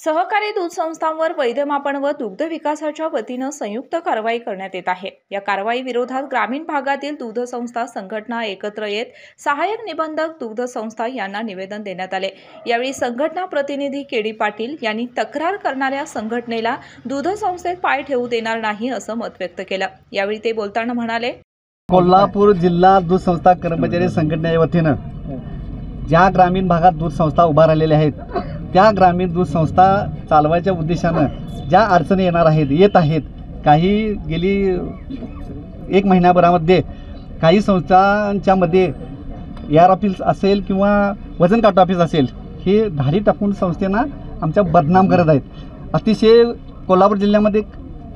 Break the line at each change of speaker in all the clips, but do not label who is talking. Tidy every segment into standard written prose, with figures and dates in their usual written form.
सहकारी दूध संस्थांवर वैध मापन व दुग्ध विकासाच्या वतीनं संयुक्त कारवाई करण्यात येत आहे। या कारवाई विरोधात ग्रामीण भागातील दूध संस्था संघटना एकत्र येत सहाय्यक निबंधक दुग्ध संस्था यांना निवेदन देण्यात आले। यावेळी संघटना प्रतिनिधी केडी पाटील यांनी तक्रार करणाऱ्या संघटनेला दूध संस्थेत पाय ठेवू देणार नाही असं मत व्यक्त केलं। यावेळी ते बोलताना म्हणाले,
कोल्हापूर जिल्हा दूध संस्था कर्मचारी संघटनेच्या वतीनं ज्या ग्रामीण भागात दूध संस्था उभा राहिलेल्या आहेत त्या ग्रामीण दूध संस्था चालवायच्या उद्देशानं ज्या अडचणी येत आहेत काही गेली एक महिन्याभरामध्ये काही संस्थांच्यामध्ये AR ऑफिस असेल किंवा वजन काटा ऑफिस असेल हे धाडी टाकून संस्थेना आमच्या बदनाम करत आहेत। अतिशय कोल्हापूर जिल्ह्यामध्ये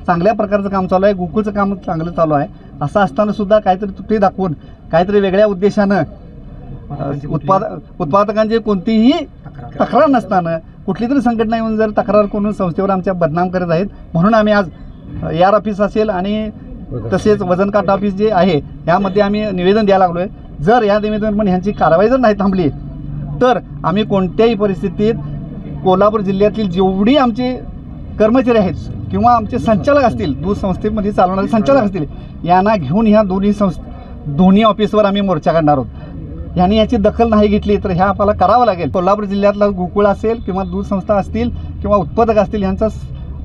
चांगल्या प्रकारचं काम चालू आहे, गोकुळचं काम चांगलं चालू आहे। असं असताना सुद्धा काहीतरी त्रुटी दाखवून काहीतरी वेगळ्या उद्देशानं उत्पादकांची कोणतीही तक्रार नसताना कुठली तरी संघटना येऊन जर तक्रार करून संस्थेवर आमच्या बदनाम करत आहेत। म्हणून आम्ही आज AR ऑफिस असेल आणि तसेच वजन काटा ऑफिस जे आहे यामध्ये आम्ही निवेदन द्यायला लागलो आहे। जर या निवेदन पण ह्यांची कारवाई जर नाही थांबली तर आम्ही कोणत्याही परिस्थितीत कोल्हापूर जिल्ह्यातील जेवढी आमचे कर्मचारी आहेत किंवा आमचे संचालक असतील, दूध संस्थेमध्ये चालवणारे संचालक असतील, यांना घेऊन ह्या दोन्ही ऑफिसवर आम्ही मोर्चा काढणार आहोत। यांनी याची दखल नाही घेतली तर ह्या आपल्याला करावं लागेल। कोल्हापूर जिल्ह्यातला गोकुळ असेल किंवा दूध संस्था असतील किंवा उत्पादक असतील यांचा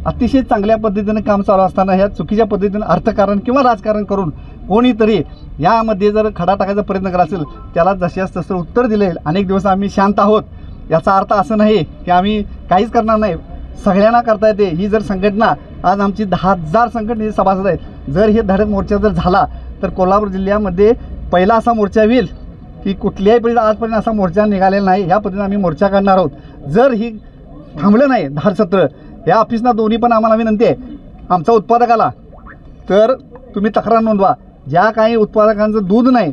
अतिशय चांगल्या पद्धतीने काम चालू असताना ह्या चुकीच्या पद्धतीने अर्थकारण किंवा राजकारण करून कोणीतरी यामध्ये जर खडा टाकायचा प्रयत्न करत असेल त्याला जशास तसं उत्तर दिले। अनेक दिवस आम्ही शांत आहोत, याचा अर्थ असं नाही की आम्ही काहीच करणार नाही, सगळ्यांना करता येते। ही जर संघटना आज आमची 10,000 संघटनेचे सभासद आहेत, जर हे धडक मोर्चा जर झाला तर कोल्हापूर जिल्ह्यामध्ये पहिला असा मोर्चा होईल की कुठल्याही परिस्थितीत आजपर्यंत असा मोर्चा निघालेला नाही। या पद्धतीने आम्ही मोर्चा काढणार आहोत। जर ही थांबलं नाही धाड सत्र या ऑफिसना दोन्ही पण आम्हाला विनंती आहे, आमचा उत्पादकाला तर तुम्ही तक्रार नोंदवा। ज्या काही उत्पादकांचं दूध नाही,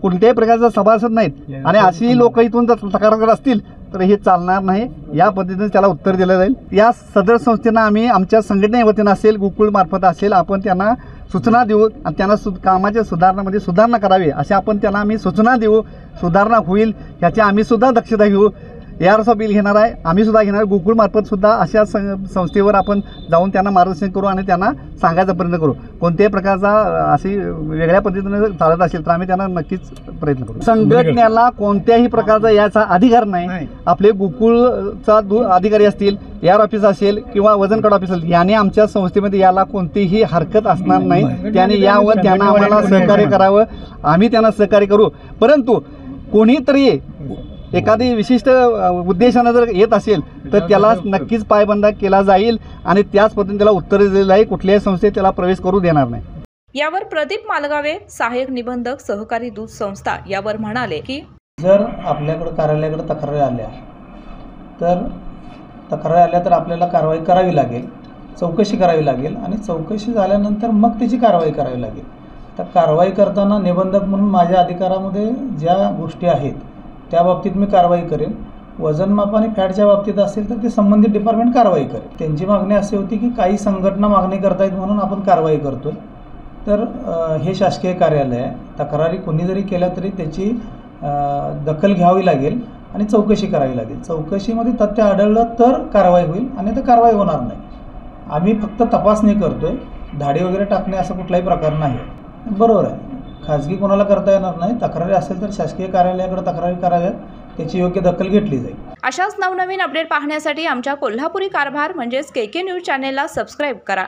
कोणत्याही प्रकारचा सभासद नाहीत आणि अशी लोक इथून जर तक्रार करत असतील तर हे चालणार नाही। या पद्धतीने त्याला उत्तर दिलं जाईल। या सदर संस्थेनं आम्ही आमच्या संघटनेवतीनं असेल गोकुळ मार्फत असेल आपण त्यांना सूचना देऊ आणि त्यांना कामाच्या सुधारणामध्ये सुधारणा करावी अशा आपण त्यांना आम्ही सूचना देऊ। सुधारणा होईल याची आम्ही सुद्धा दक्षता घेऊ। AR बिल घेणार आहे, आम्ही सुद्धा घेणार। गोकुळ मार्फत सुद्धा अशा संस्थेवर आपण जाऊन त्यांना मार्गदर्शन करू आणि त्यांना सांगायचा प्रयत्न करू। कोणत्याही प्रकारचा अशी वेगळ्या पद्धतीने चालत असेल तर आम्ही त्यांना नक्कीच प्रयत्न करू। संघटनेला कोणत्याही प्रकारचा याचा अधिकार नाही। आपले गोकुळचा अधिकारी असतील, AR ऑफिस असेल किंवा वजन काटा ऑफिस असेल, याने आमच्या संस्थेमध्ये याला कोणतीही हरकत असणार नाही। त्याने यावर त्यांना आम्हाला सहकार्य करावं, आम्ही त्यांना सहकार्य करू। परंतु कोणीतरी एखादी विशिष्ट उद्देशानं जर येत असेल तर त्याला नक्कीच पायबंद केला जाईल आणि त्याच पद्धतीने त्याला उत्तर दिलेलं आहे। कुठल्याही संस्थेत त्याला प्रवेश करू देणार नाही।
यावर प्रदीप मालगावे सहाय्यक निबंधक सहकारी दूध संस्था यावर म्हणाले की
जर आपल्याकडे कार्यालयाकडे तक्रारी आल्या तर आपल्याला कारवाई करावी लागेल, चौकशी करावी लागेल आणि चौकशी झाल्यानंतर मग त्याची कारवाई करावी लागेल। तर कारवाई करताना निबंधक म्हणून माझ्या अधिकारामध्ये ज्या गोष्टी आहेत त्या बाबतीत मी कारवाई करेन। वजनमाप आणि फॅटच्या बाबतीत असेल तर ते संबंधित डिपार्टमेंट कारवाई करेल। त्यांची मागणी अशी होती की काही संघटना मागणी करतायत म्हणून आपण कारवाई करतोय। तर हे शासकीय कार्यालय आहे, तक्रारी कोणी जरी केल्या तरी त्याची दखल घ्यावी लागेल आणि चौकशी करावी लागेल। चौकशीमध्ये तथ्य आढळलं तर कारवाई होईल आणि तर कारवाई होणार नाही। आम्ही फक्त तपासणी करतोय, धाडी वगैरे टाकणे असा कुठलाही प्रकार नाही। बरोबर आहे, खाजगी कोणाला करता येणार नाही। तक्रारी असेल तर शासकीय कार्यालयाकडे तक्रारी कराव्यात, त्याची योग्य दखल घेतली जाईल।
अशाच नवनवीन अपडेट पाहण्यासाठी आमच्या कोल्हापुरी कारभार म्हणजेच KK न्यूज चॅनेलला सबस्क्राईब करा।